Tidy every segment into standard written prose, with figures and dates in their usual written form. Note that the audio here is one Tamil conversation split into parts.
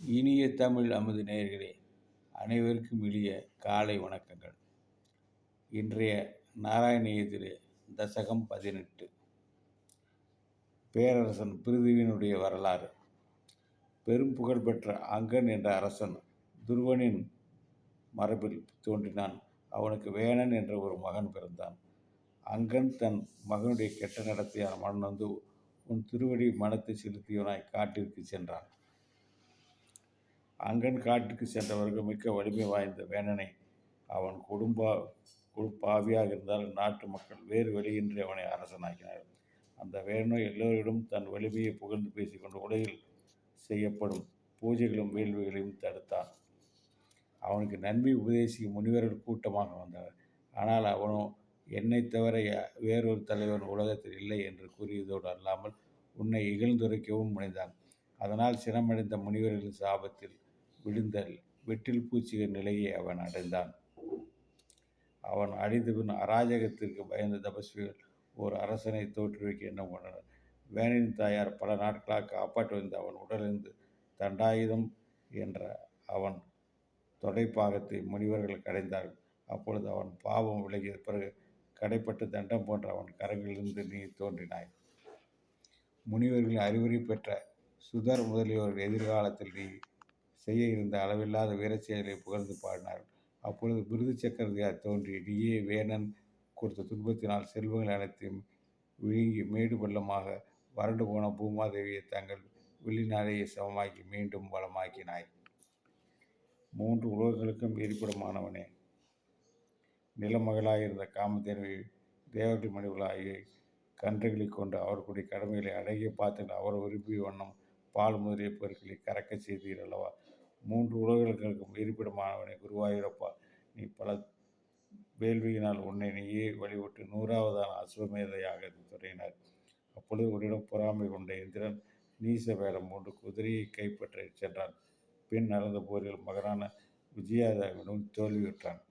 இனிய தமிழ் அமுது நேயர்களே, அனைவருக்கும் இனிய காலை வணக்கங்கள். இன்றைய நாராயணியத்திலே தசகம் 18. பேரரசன் பிருதுவினுடைய வரலாறு. பெரும் புகழ்பெற்ற அங்கன் என்ற அரசன் துருவனின் மரபில் தோன்றினான். அவனுக்கு வேணன் என்ற ஒரு மகன் பிறந்தான். அங்கன் தன் மகனுடைய கெட்ட நடத்தையால் மனநொந்து உன் திருவடி மனத்தை செலுத்தியவனாய் காட்டிற்கு சென்றான். அங்கன் காட்டுக்கு சென்றவர்கள் மிக்க வலிமை வாய்ந்த வேணனை அவன் கொடுப்பாவியாக இருந்தால் நாட்டு மக்கள் வேறு வழியின்றி அவனை அரசனாக்கினார்கள். அந்த வேணனோ எல்லோரிடம் தன் வலிமையை புகழ்ந்து பேசிக்கொண்டு உலகில் செய்யப்படும் பூஜைகளும் வேள்விகளையும் தடுத்தான். அவனுக்கு நன்மை உபதேசிக்கும் முனிவர்கள் கூட்டமாக வந்தனர். ஆனால் அவனோ என்னை தவிர வேறொரு தலைவன் உலகத்தில் இல்லை என்று கூறியதோடு அல்லாமல் உன்னை இகழ்ந்துரைக்கவும் முனைந்தான். அதனால் சினமடைந்த முனிவர்களின் சாபத்தில் விழுந்த வெட்டில் பூச்சிகள் நிலையை அவன் அடைந்தான். அவன் அடைந்தபின் அராஜகத்திற்கு பயந்த தபஸ்விகள் ஒரு அரசனை தோற்றுவிக்க எண்ணம் கொண்டனர். வேணனின் தாயார் பல நாட்களாக காப்பாற்றி வந்த அவன் உடலிருந்து தண்டாயுதம் என்ற அவன் தொடைப்பாகத்தை முனிவர்கள் கடைந்தார்கள். அப்பொழுது அவன் பாவம் விலகிய பிறகு கடைப்பட்டு தண்டம் போன்ற அவன் கரங்களிலிருந்து நீ தோன்றினாய். முனிவர்களின் அறிவுரை பெற்ற சுதர் முதலியோர்கள் எதிர்காலத்தில் நீ செய்ய இருந்த அளவில்லாத வீரச்செயலை புகழ்ந்து பாடினார்கள். அப்பொழுது பிருது சக்கரவர்த்தியார் தோன்றி நீயே வேணன் கொடுத்த துன்பத்தினால் செல்வங்கள் அனைத்தையும் விழுங்கி மேடு பள்ளமாக வறண்டு போன பூமாதேவியை தங்கள் வெளிநாளையை சமமாக்கி மீண்டும் வளமாக்கினாய். 3 உலகங்களுக்கும் இருப்பிடமானவனே, நிலமகளாயிருந்த காமதேவி தேவர்கள் மனிதர்களாகிய கன்றுகளை கொண்டு அவர்களுடைய கடமைகளை அழகிய பாத்திரங்கள் அவர் விரும்பிய வண்ணம் பால் முதலிய பொருட்களை கறக்க செய்தீர் அல்லவா. 3 உலகங்களுக்கும் இருப்பிடமானவனே குருவாயூரப்பா, நீ பல வேள்வியினால் உன்னை நீயே வழிபட்டு 100வதான அஸ்வமேத யாகத்தை தொடங்கினார். அப்பொழுது உன்னிடம் பொறாமை கொண்ட இந்திரன் நீச வேடம் மூன்று குதிரையை கைப்பற்ற சென்றான். பின் நடந்த போரில் மகனான விஜயாதவிடம் தோல்வியுற்றான்.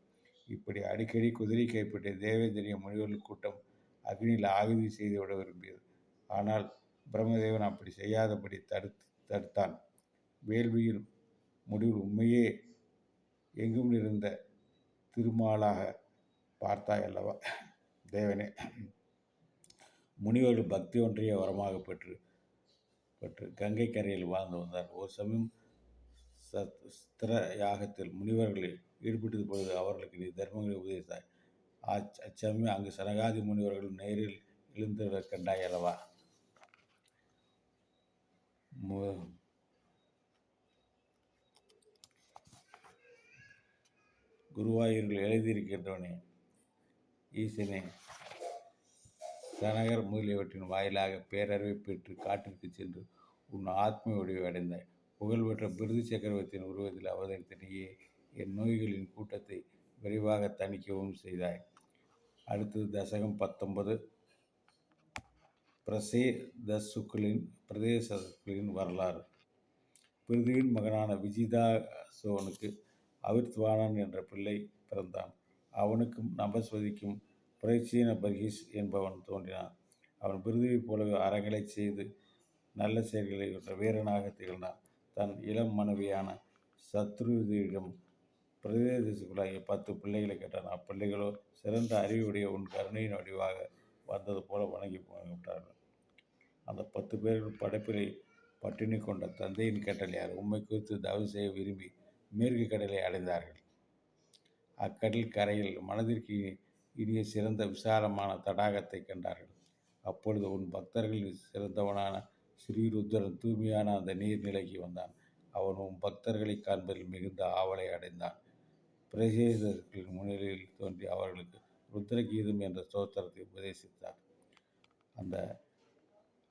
இப்படி அடிக்கடி குதிரை கைப்பற்றிய தேவேந்திரிய முனிவர்கள் கூட்டம் அக்னியில் ஆகுதி செய்துவிட விரும்பியது. ஆனால் பிரம்மதேவன் அப்படி செய்யாதபடி தடுத்தான். வேள்வியில் முடிவில் உண்மையே எங்கும் நிறைந்த திருமாலாக பார்த்தாய் அல்லவா தேவனே. முனிவர்கள் பக்தி ஒன்றைய வரமாக பெற்று கங்கை கரையில் வாழ்ந்து வந்தார். ஒரு சமயம் சத்திர யாகத்தில் முனிவர்களை ஈடுபட்டது பொழுது அவர்களுக்கு நீ தர்மங்களை உபதேசித்தாய். அச்சமயம் அங்கு சனகாதி முனிவர்கள் நேரில் எழுந்ததை கண்டாய் அல்லவா. குருவாயூர்கள் எழுதியிருக்கின்றவனே, ஈசனே, சனகர் முதலியவற்றின் வாயிலாக பேரறிவை பெற்று காட்டிற்கு சென்று உன் ஆத்ம வடிவை அடைந்தாய். புகழ்பெற்ற பிருது சக்கரவர்த்தியின் உருவத்தில் அவதரித்த நீயே என் நோய்களின் கூட்டத்தை விரைவாக தணிக்கவும் செய்தாய். அடுத்தது தசகம் 19. பிரதேசசுக்களின் வரலாறு. பிருதுவின் மகனான விஜிதாசோனுக்கு அவிர்த்வானன் என்ற பிள்ளை பிறந்தான். அவனுக்கும் நபஸ்வதிக்கும் பிரச்சீன பர்கிஸ் என்பவன் தோன்றினான். அவன் பிருதுவை போலவே அறங்களை செய்து நல்ல செயல்களை கொண்ட வீரனாக திகழ்ந்தான். தன் இளம் மனைவியான சத்ருதியிடம் பிரதேசக்குள்ளாகிய 10 பிள்ளைகளை கேட்டான். அப்பிள்ளைகளோ சிறந்த அறிவுடைய உன் கருணையின் வடிவாக வந்தது போல வணங்கி விட்டார்கள். அந்த 10 பேர்கள் படைப்பிலை பட்டினி கொண்ட தந்தையின் கட்டளையார் உண்மை குறித்து தவறு செய்ய விரும்பி மேற்கு கடலை அடைந்தார்கள். அக்கடல் கரையில் மனதிற்கு இனிய சிறந்த விசாலமான தடாகத்தை கண்டார்கள். அப்பொழுது உன் பக்தர்களில் சிறந்தவனான ஸ்ரீருத்ரன் தூய்மையான அந்த நீர்நிலைக்கு வந்தான். அவன் உன் பக்தர்களை காண்பதில் மிகுந்த ஆவலை அடைந்தான். பிரதேசர்களின் முன்னிலையில் தோன்றி அவர்களுக்கு ருத்ரகீதம் என்ற ஸ்தோத்திரத்தை உபதேசித்தார்.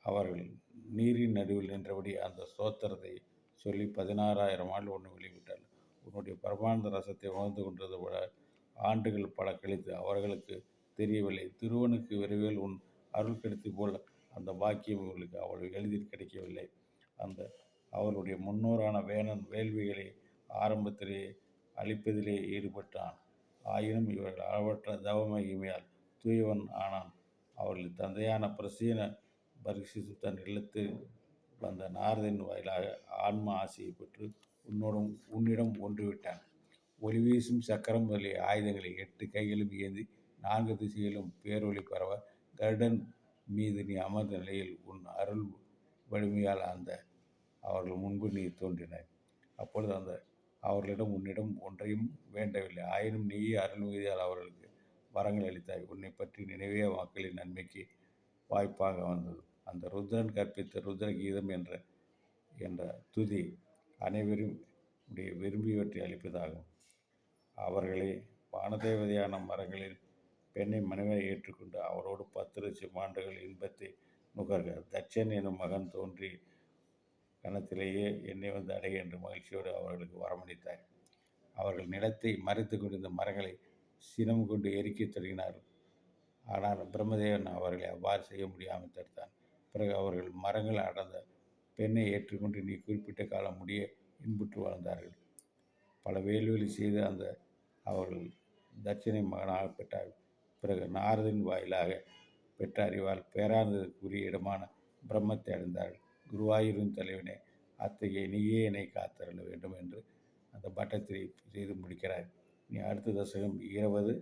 அவர்கள் நீரின் நடுவில் நின்றபடி அந்த ஸ்தோத்திரத்தை சொல்லி 16,000 ஆண்டு ஒன்று வெளிவிட்டார். உன்னுடைய பரமானந்த ரசத்தை உணர்ந்து கொண்டது போல ஆண்டுகள் பல கழித்து அவர்களுக்கு தெரியவில்லை. திருவனுக்கு விரைவில் உன் அருள் கிடைத்து போல் அந்த பாக்கியம் இவர்களுக்கு அவ்வளவு எளிதில் கிடைக்கவில்லை. அவர்களுடைய முன்னோரான வேணன் வேள்விகளை ஆரம்பத்திலே அழிப்பதிலே ஈடுபட்டான். ஆயினும் இவர்கள் அளவற்ற தவ மகிமையால் தூயவன் ஆனான். அவர்களின் தந்தையான பிரசீன பர்கிசு தன் இல்லத்தில் வந்த நாரதின் வாயிலாக ஆன்ம ஆசையை பெற்று உன்னிடம் ஒன்றிவிட்டான். ஒளி வீசும் சக்கரம் முதலிய ஆயுதங்களை 8 கைகளும் ஏந்தி 4 திசையிலும் பேரொளி பரவ கருடன் மீது நீ அமர்ந்த நிலையில் உன் அருள் வலிமையால் அவர்கள் முன்பு நீ தோன்றினாய். அப்பொழுது அவர்களிடம் உன்னிடம் ஒன்றையும் வேண்டவில்லை. ஆயினும் நீயே அருள் மிகுதியால் அவர்களுக்கு வரங்கள் அளித்தாய். உன்னை பற்றி நினைவே மக்களின் நன்மைக்கு வாய்ப்பாக வந்தது. அந்த ருத்ரன் கற்பித்த ருத்ர கீதம் என்ற துதி அனைவரும் விரும்பியவற்றை அளிப்பதாகும். அவர்களே வானதேவதையான மரங்களில் பெண்ணை மனைவியை ஏற்றுக்கொண்டு அவரோடு 10 லட்சம் ஆண்டுகள் இன்பத்தை நுகர்க. தட்சன் எனும் மகன் தோன்றி கணத்திலேயே என்னை வந்து அடைய என்று மகிழ்ச்சியோடு அவர்களுக்கு வரமளித்தார். அவர்கள் நிலத்தை மறைத்து கொண்டிருந்த மரங்களை சினம் கொண்டு எரிக்கத் தொடங்கினார்கள். ஆனால் பிரம்மதேவன் அவர்களை அவ்வாறு செய்ய முடியாமல் தடுத்தான். பிறகு அவர்கள் மரங்கள் அடர்ந்த பெண்ணை ஏற்றுக்கொண்டு நீ குறிப்பிட்ட காலம் முடிய இன்புற்று வாழ்ந்தார்கள். பல வேள்விகளை செய்து அவர்கள் தட்சனை மகனாக பெற்றார்கள். பிறகு நாரதின் வாயிலாக பெற்ற அறிவால் பேரானதற்குரிய இடமான பிரம்மத்தை அடைந்தார்கள். குருவாயூரின் தலைவனே, அத்தகைய நீயே என்னை காத்தருள வேண்டும் என்று அந்த பட்டத்தை செய்து முடிக்கிறார். நீ அடுத்த தசகம் 20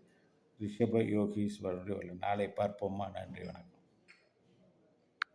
ரிஷப யோகீஸ்வரனுடைய நாளை பார்ப்போமா. நன்றி, வணக்கம்.